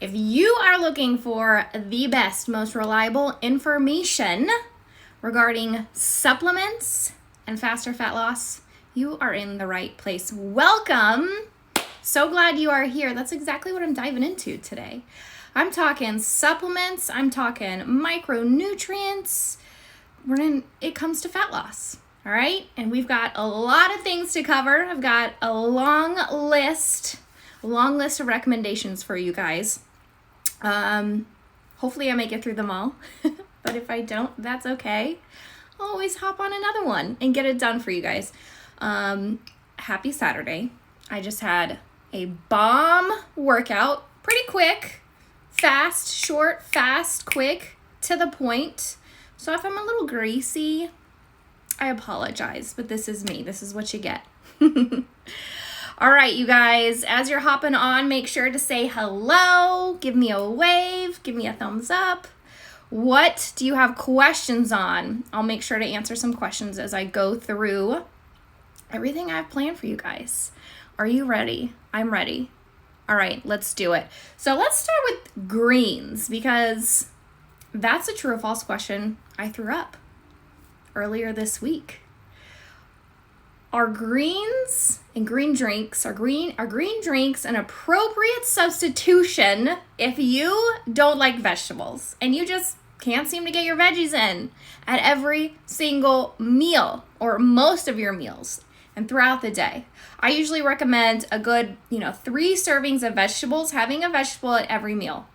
If you are looking for the best, most reliable information regarding supplements and faster fat loss, you are in the right place. Welcome. So glad you are here. That's exactly what I'm diving into today. I'm talking supplements. I'm talking micronutrients. It comes to fat loss. All right. And we've got a lot of things to cover. I've got a long list of recommendations for you guys. Hopefully I make it through them all, but if I don't, that's okay. I'll always hop on another one and get it done for you guys. Happy Saturday. I just had a bomb workout, pretty quick, fast, short, fast, quick, to the point. So if I'm a little greasy, I apologize, but this is me. This is what you get. All right, you guys, as you're hopping on, make sure to say hello, give me a wave, give me a thumbs up. What do you have questions on? I'll make sure to answer some questions as I go through everything I've planned for you guys. Are you ready? I'm ready. All right, let's do it. So let's start with greens because that's a true or false question I threw up earlier this week. Are greens and green drinks, are green drinks an appropriate substitution if you don't like vegetables and you just can't seem to get your veggies in at every single meal or most of your meals and throughout the day? I usually recommend a good, 3 servings of vegetables, having a vegetable at every meal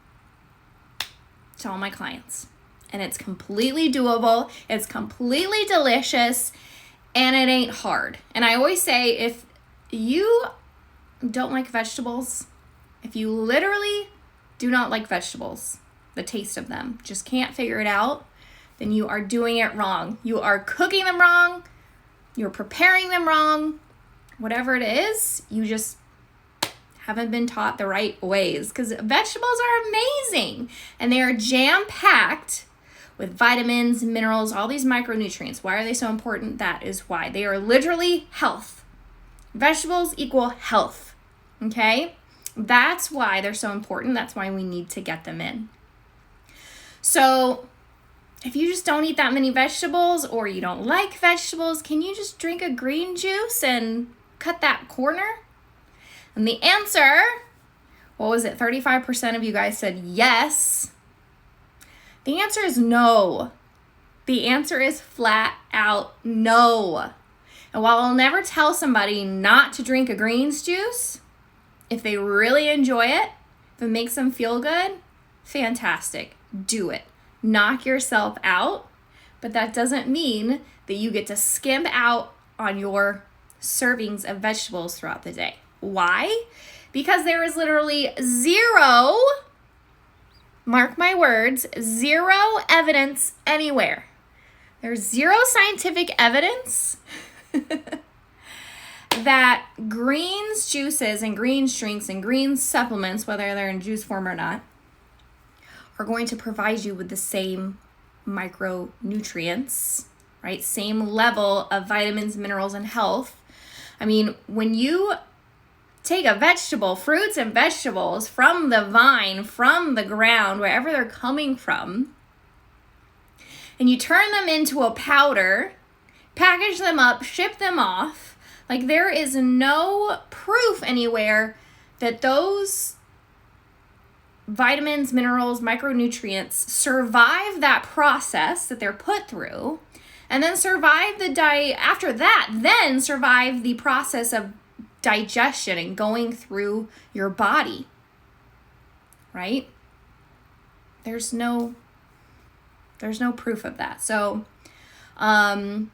to all my clients. And it's completely doable. It's completely delicious. And it ain't hard. And I always say, if you don't like vegetables, if you literally do not like vegetables, the taste of them, just can't figure it out, then you are doing it wrong. You are cooking them wrong. You're preparing them wrong. Whatever it is, you just haven't been taught the right ways, because vegetables are amazing and they are jam-packed with vitamins, minerals, all these micronutrients. Why are they so important? That is why. They are literally health. Vegetables equal health, okay? That's why they're so important. That's why we need to get them in. So if you just don't eat that many vegetables or you don't like vegetables, can you just drink a green juice and cut that corner? And the answer, 35% of you guys said yes. The answer is no. The answer is flat out no. And while I'll never tell somebody not to drink a greens juice, if they really enjoy it, if it makes them feel good, fantastic. Do it. Knock yourself out. But that doesn't mean that you get to skimp out on your servings of vegetables throughout the day. Why? Because there is literally zero, mark my words, zero evidence anywhere. There's zero scientific evidence that greens juices and greens drinks and greens supplements, whether they're in juice form or not, are going to provide you with the same micronutrients, right? Same level of vitamins, minerals, and health. I mean, when you take a vegetable, fruits and vegetables from the vine, from the ground, wherever they're coming from, and you turn them into a powder, package them up, ship them off, like there is no proof anywhere that those vitamins, minerals, micronutrients survive that process that they're put through, and then survive the after that, then survive the process of digestion and going through your body, right? There's no proof of that. So, while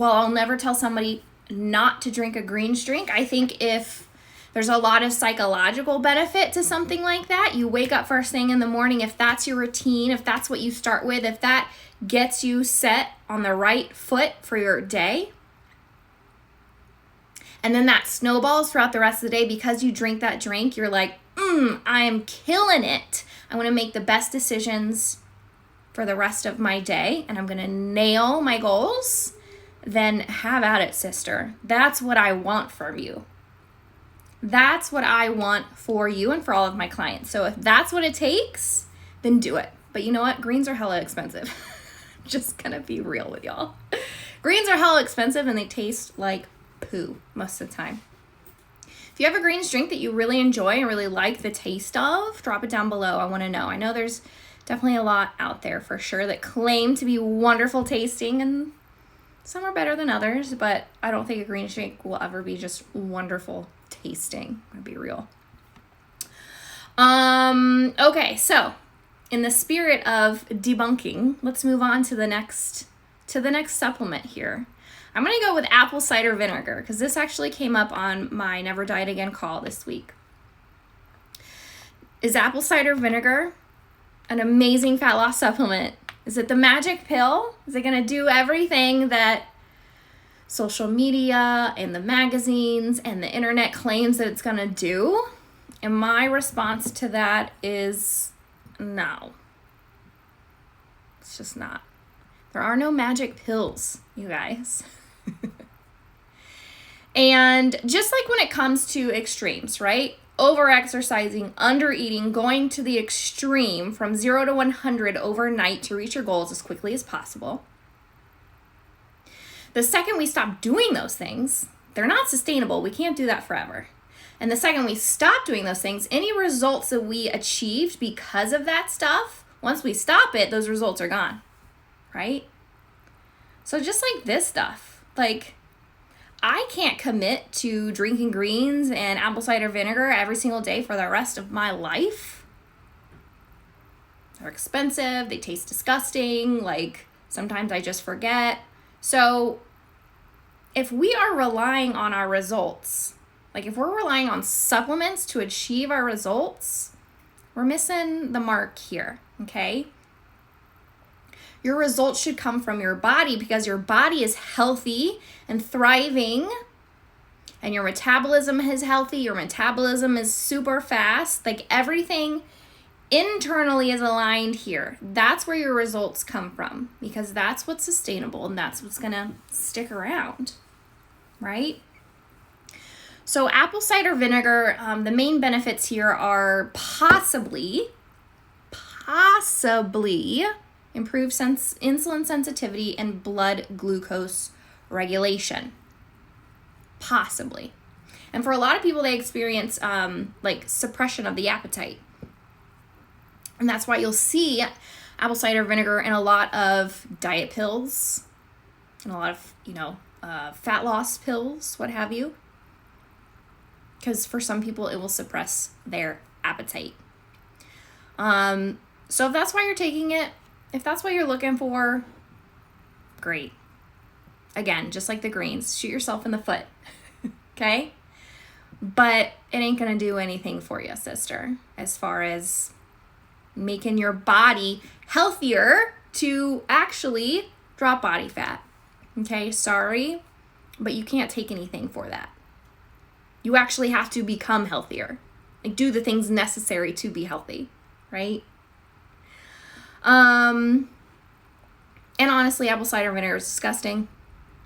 I'll never tell somebody not to drink a greens drink, I think if there's a lot of psychological benefit to something like that, you wake up first thing in the morning, if that's your routine, if that's what you start with, if that gets you set on the right foot for your day, and then that snowballs throughout the rest of the day because you drink that drink, you're like, I'm killing it. I want to make the best decisions for the rest of my day, and I'm going to nail my goals. Then have at it, sister. That's what I want from you. That's what I want for you and for all of my clients. So if that's what it takes, then do it. But you know what? Greens are hella expensive. Just gonna be real with y'all. Greens are hella expensive and they taste like poo most of the time. If you have a greens drink that you really enjoy and really like the taste of, drop it down below. I want to know. I know there's definitely a lot out there for sure that claim to be wonderful tasting, and some are better than others, but I don't think a greens drink will ever be just wonderful tasting. I'm gonna be real. Okay, so in the spirit of debunking, let's move on to the next supplement here. I'm going to go with apple cider vinegar because this actually came up on my Never Diet Again call this week. Is apple cider vinegar an amazing fat loss supplement? Is it the magic pill? Is it going to do everything that social media and the magazines and the internet claims that it's going to do? And my response to that is no. It's just not. There are no magic pills, you guys. And just like when it comes to extremes, right? Over-exercising, under-eating, going to the extreme from 0 to 100 overnight to reach your goals as quickly as possible. The second we stop doing those things, they're not sustainable. We can't do that forever. And the second we stop doing those things, any results that we achieved because of that stuff, once we stop it, those results are gone, right? So just like this stuff, like I can't commit to drinking greens and apple cider vinegar every single day for the rest of my life. They're expensive, they taste disgusting, like sometimes I just forget. So if we are relying on our results, like if we're relying on supplements to achieve our results, we're missing the mark here, okay? Your results should come from your body because your body is healthy and thriving and your metabolism is healthy. Your metabolism is super fast. Like everything internally is aligned here. That's where your results come from because that's what's sustainable and that's what's going to stick around, right? So apple cider vinegar, the main benefits here are possibly improve insulin sensitivity and blood glucose regulation. Possibly. And for a lot of people, they experience like suppression of the appetite. And that's why you'll see apple cider vinegar in a lot of diet pills and a lot of, fat loss pills, what have you. Because for some people, it will suppress their appetite. So if that's why you're taking it, if that's what you're looking for, great. Again, just like the greens, shoot yourself in the foot, okay? But it ain't gonna do anything for you, sister, as far as making your body healthier to actually drop body fat, okay? Sorry, but you can't take anything for that. You actually have to become healthier, like do the things necessary to be healthy, right? And honestly, apple cider vinegar is disgusting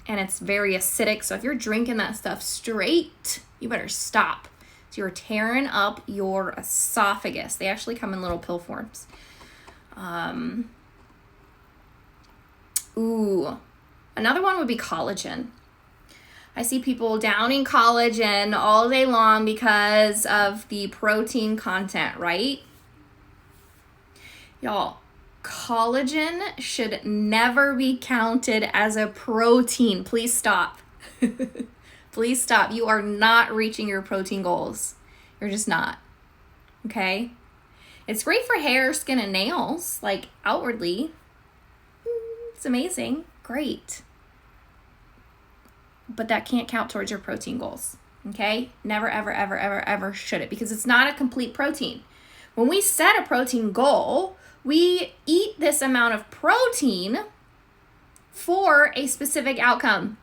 and it's very acidic. So if you're drinking that stuff straight, you better stop. So you're tearing up your esophagus. They actually come in little pill forms. Another one would be collagen. I see people downing collagen all day long because of the protein content, right? Y'all, collagen should never be counted as a protein. Please stop. Please stop. You are not reaching your protein goals. You're just not. Okay? It's great for hair, skin, and nails, like outwardly. It's amazing. Great. But that can't count towards your protein goals. Okay? Never, ever, ever, ever, ever should it, because it's not a complete protein. When we set a protein goal, we eat this amount of protein for a specific outcome,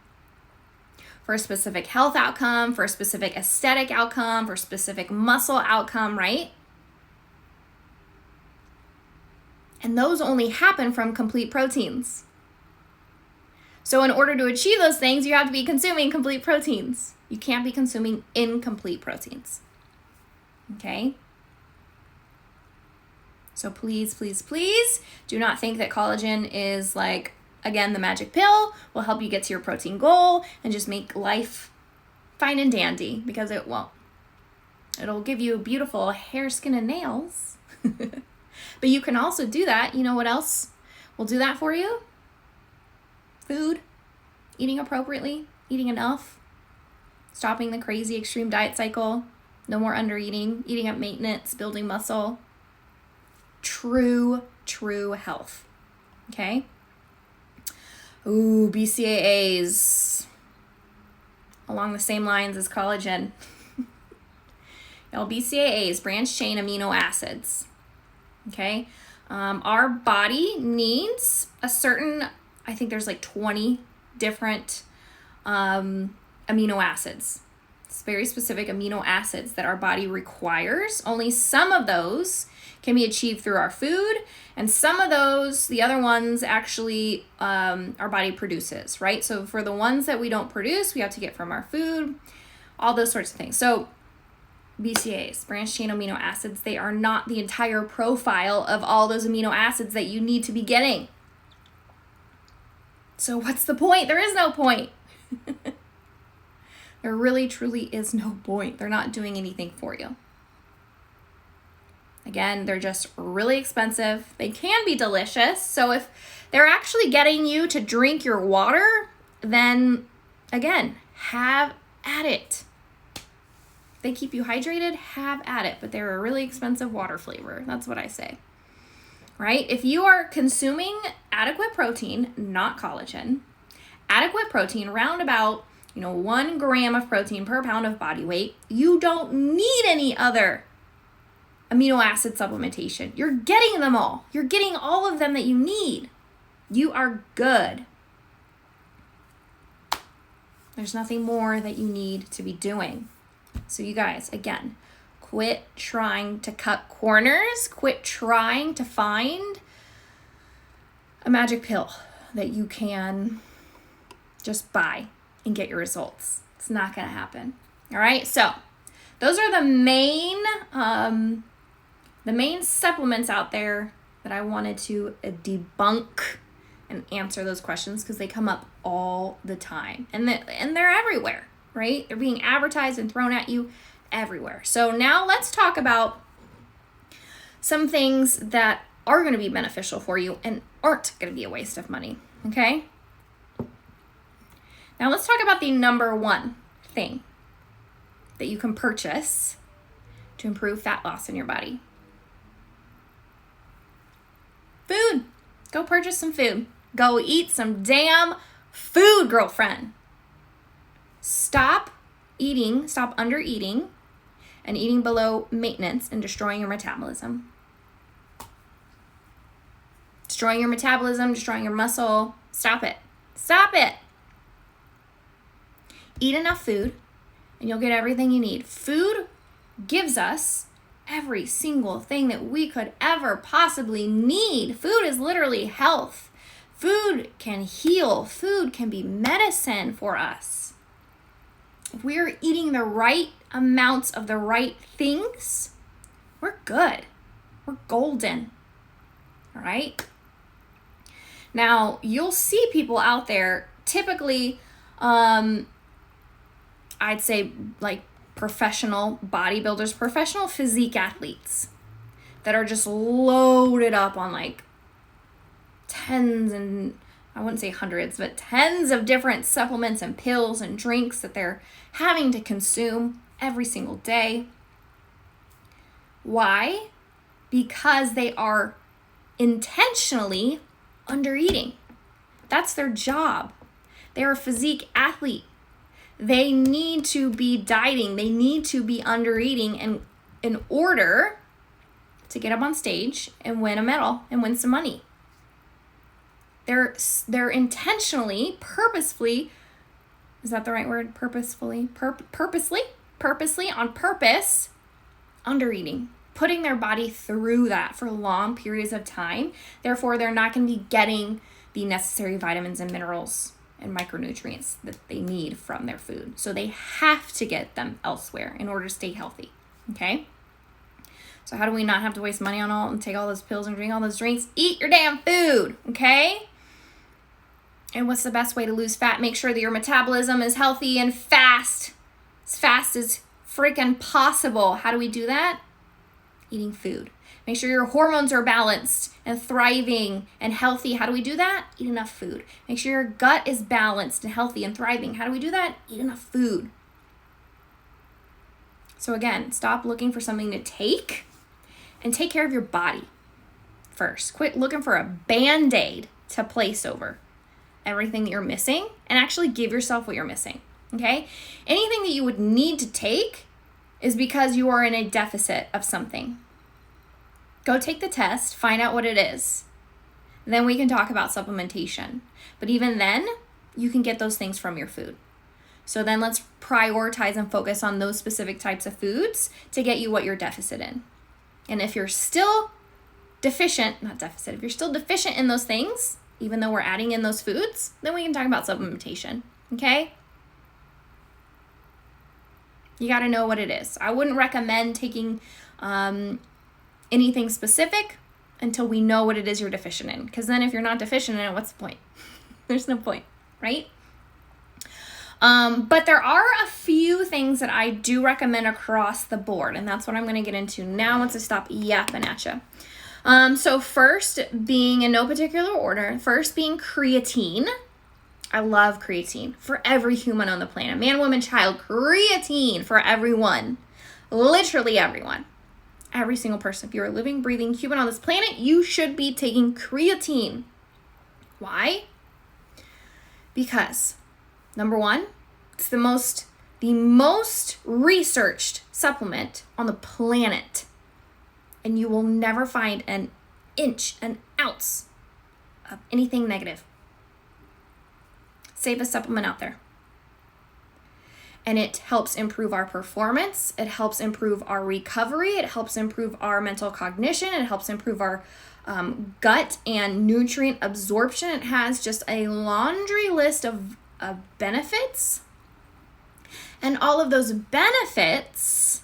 for a specific health outcome, for a specific aesthetic outcome, for a specific muscle outcome, right? And those only happen from complete proteins. So in order to achieve those things, you have to be consuming complete proteins. You can't be consuming incomplete proteins. Okay? So please, please, please do not think that collagen is like, again, the magic pill will help you get to your protein goal and just make life fine and dandy, because it won't. It'll give you beautiful hair, skin, and nails. But you can also do that. You know what else will do that for you? Food. Eating appropriately. Eating enough. Stopping the crazy extreme diet cycle. No more under eating. Eating at maintenance. Building muscle. True health. Okay? Ooh, BCAAs. Along the same lines as collagen. BCAAs, branched chain amino acids. Okay? Our body needs a certain, I think there's like 20 different amino acids. It's very specific amino acids that our body requires. Only some of those can be achieved through our food, and some of those, the other ones, actually our body produces, right? So for the ones that we don't produce, we have to get from our food, all those sorts of things. So BCAAs, branched chain amino acids, they are not the entire profile of all those amino acids that you need to be getting. So what's the point? There is no point. There really, truly is no point. They're not doing anything for you. Again, they're just really expensive. They can be delicious. So if they're actually getting you to drink your water, then again, have at it. If they keep you hydrated, have at it. But they're a really expensive water flavor. That's what I say. Right? If you are consuming adequate protein, not collagen, adequate protein, round about 1 gram of protein per pound of body weight, you don't need any other amino acid supplementation. You're getting them all. You're getting all of them that you need. You are good. There's nothing more that you need to be doing. So you guys, again, quit trying to cut corners. Quit trying to find a magic pill that you can just buy and get your results. It's not going to happen. All right. So those are the main supplements out there that I wanted to debunk and answer those questions, because they come up all the time, and they're everywhere, right? They're being advertised and thrown at you everywhere. So now let's talk about some things that are going to be beneficial for you and aren't going to be a waste of money. Okay? Now let's talk about the number one thing that you can purchase to improve fat loss in your body. Food. Go purchase some food. Go eat some damn food, girlfriend. Stop under eating and eating below maintenance and destroying your metabolism. Destroying your metabolism, destroying your muscle. Stop it. Stop it. Eat enough food and you'll get everything you need. Food gives us every single thing that we could ever possibly need. Food is literally health. Food can heal. Food can be medicine for us. If we're eating the right amounts of the right things, we're good. We're golden. All right? Now, you'll see people out there, typically, I'd say like professional bodybuilders, professional physique athletes that are just loaded up on like tens and, I wouldn't say hundreds, but tens of different supplements and pills and drinks that they're having to consume every single day. Why? Because they are intentionally under eating. That's their job. They're a physique athlete. They need to be dieting. They need to be under eating in order to get up on stage and win a medal and win some money. They're intentionally, purposefully, is that the right word? Purposefully, on purpose, under eating, putting their body through that for long periods of time. Therefore, they're not going to be getting the necessary vitamins and minerals and micronutrients that they need from their food. So they have to get them elsewhere in order to stay healthy, okay? So how do we not have to waste money on all and take all those pills and drink all those drinks? Eat your damn food, okay? And what's the best way to lose fat? Make sure that your metabolism is healthy and fast. As fast as freaking possible. How do we do that? Eating food. Make sure your hormones are balanced and thriving and healthy. How do we do that? Eat enough food. Make sure your gut is balanced and healthy and thriving. How do we do that? Eat enough food. So again, stop looking for something to take and take care of your body first. Quit looking for a Band-Aid to place over everything that you're missing and actually give yourself what you're missing, okay? Anything that you would need to take is because you are in a deficit of something. Go take the test, find out what it is. Then we can talk about supplementation. But even then, you can get those things from your food. So then let's prioritize and focus on those specific types of foods to get you what you're deficit in. And if you're still deficient in those things, even though we're adding in those foods, then we can talk about supplementation, okay? You got to know what it is. I wouldn't recommend taking anything specific until we know what it is you're deficient in. Because then if you're not deficient in it, what's the point? There's no point, right? But there are a few things that I do recommend across the board. And that's what I'm going to get into now once I stop yapping at you. So first being in no particular order, first being creatine. I love creatine for every human on the planet. Man, woman, child, creatine for everyone. Literally everyone. Every single person. If you're a living, breathing human on this planet, you should be taking creatine. Why? Because, number one, it's the most researched supplement on the planet. And you will never find an ounce of anything negative. Safest supplement out there. And it helps improve our performance. It helps improve our recovery. It helps improve our mental cognition. It helps improve our gut and nutrient absorption. It has just a laundry list of benefits. And all of those benefits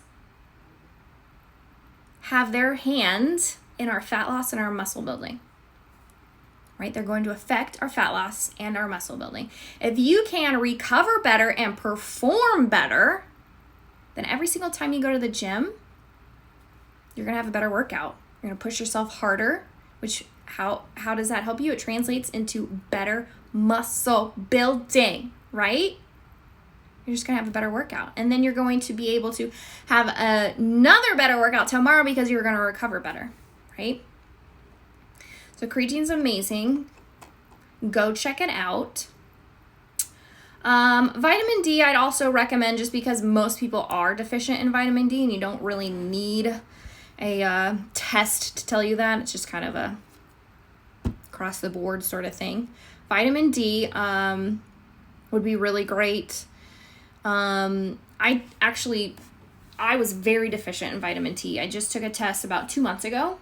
have their hand in our fat loss and our muscle building. Right? They're going to affect our fat loss and our muscle building. If you can recover better and perform better, then every single time you go to the gym, you're going to have a better workout. You're going to push yourself harder, which how does that help you? It translates into better muscle building, right? You're just going to have a better workout. And then you're going to be able to have another better workout tomorrow because you're going to recover better, right? So creatine's amazing. Go check it out. Vitamin D I'd also recommend just because most people are deficient in vitamin D and you don't really need a test to tell you that. It's just kind of a across the board sort of thing. Vitamin D would be really great. I was very deficient in vitamin D. I just took a test about 2 months ago.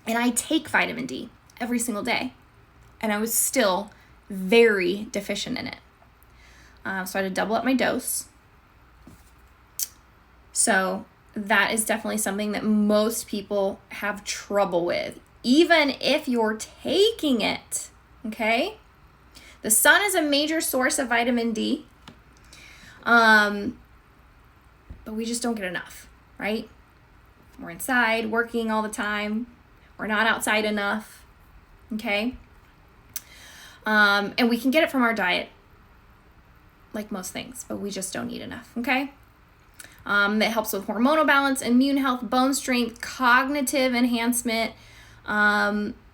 And I take vitamin D every single day. And I was still very deficient in it. So I had to double up my dose. So that is definitely something that most people have trouble with. Even if you're taking it. Okay? The sun is a major source of vitamin D. But we just don't get enough. Right? We're inside working all the time. We're not outside enough, okay? And we can get it from our diet, like most things, but we just don't eat enough, okay? It helps with hormonal balance, immune health, bone strength, cognitive enhancement.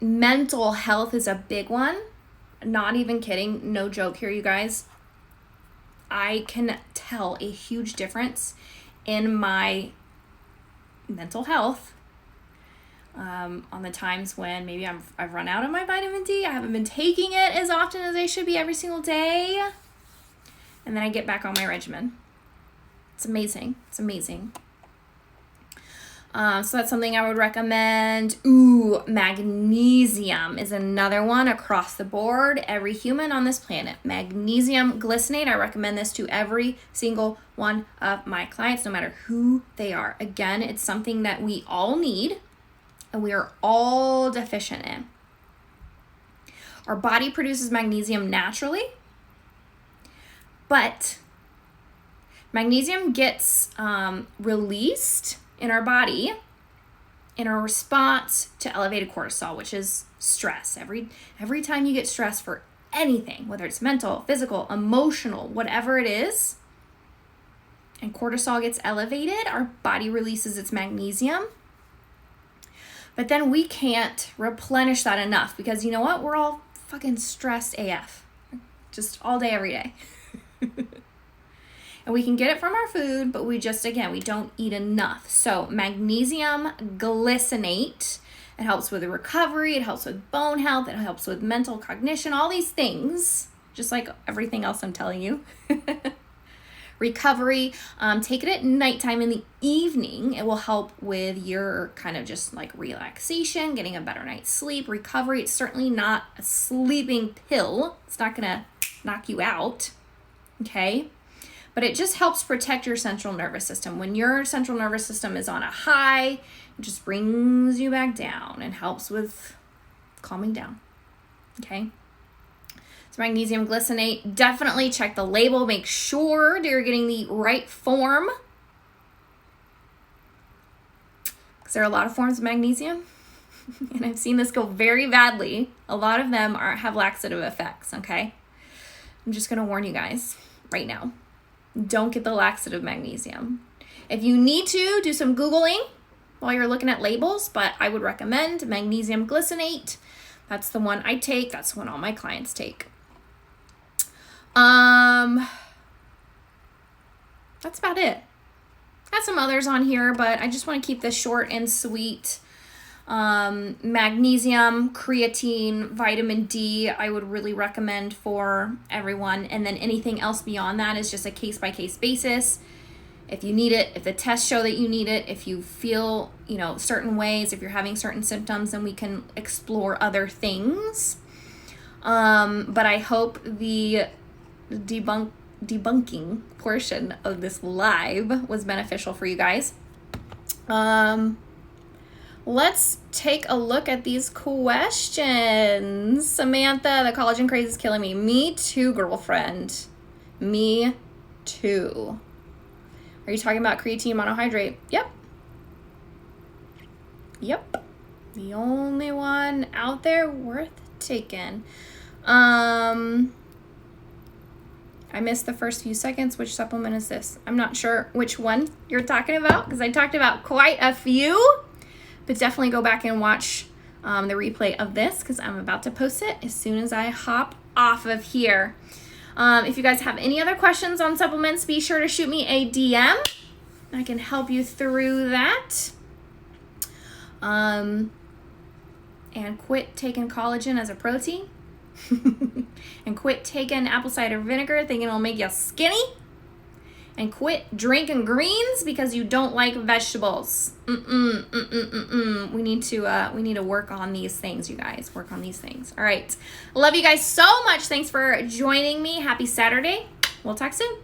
Mental health is a big one. Not even kidding, no joke here, you guys. I can tell a huge difference in my mental health on the times when maybe I've run out of my vitamin D. I haven't been taking it as often as I should be every single day. And then I get back on my regimen. It's amazing. It's amazing. So that's something I would recommend. Ooh, magnesium is another one across the board. Every human on this planet. Magnesium glycinate. I recommend this to every single one of my clients, no matter who they are. Again, it's something that we all need and we are all deficient in. Our body produces magnesium naturally, but magnesium gets released in our body in a response to elevated cortisol, which is stress. Every time you get stressed for anything, whether it's mental, physical, emotional, whatever it is, and cortisol gets elevated, our body releases its magnesium. But then we can't replenish that enough because you know what? We're all fucking stressed AF. Just all day, every day. And we can get it from our food, but we don't eat enough. So magnesium glycinate, it helps with recovery, it helps with bone health, it helps with mental cognition, all these things, just like everything else I'm telling you. Recovery, take it at nighttime in the evening. It will help with your kind of just like relaxation, getting a better night's sleep. Recovery, it's certainly not a sleeping pill. It's not gonna knock you out, okay? But it just helps protect your central nervous system. When your central nervous system is on a high, it just brings you back down and helps with calming down, okay? So magnesium glycinate, definitely check the label. Make sure that you're getting the right form. Because there are a lot of forms of magnesium. And I've seen this go very badly. A lot of them have laxative effects, okay? I'm just going to warn you guys right now. Don't get the laxative magnesium. If you need to, do some Googling while you're looking at labels, but I would recommend magnesium glycinate. That's the one I take. That's the one all my clients take. That's about it. Got some others on here, but I just want to keep this short and sweet. Magnesium, creatine, vitamin D, I would really recommend for everyone. And then anything else beyond that is just a case-by-case basis. If you need it, if the tests show that you need it, if you feel, certain ways, if you're having certain symptoms, then we can explore other things. But I hope the debunking portion of this live was beneficial for you guys. Let's take a look at these questions. Samantha, the collagen craze is killing me. Me too, girlfriend. Me too. Are you talking about creatine monohydrate? Yep. The only one out there worth taking. I missed the first few seconds. Which supplement is this? I'm not sure which one you're talking about because I talked about quite a few. But definitely go back and watch the replay of this because I'm about to post it as soon as I hop off of here. If you guys have any other questions on supplements, be sure to shoot me a DM. I can help you through that. And quit taking collagen as a protein. And quit taking apple cider vinegar thinking it'll make you skinny. And quit drinking greens because you don't like vegetables. We need to work on these things, you guys. Work on these things. All right. Love you guys so much. Thanks for joining me. Happy Saturday. We'll talk soon.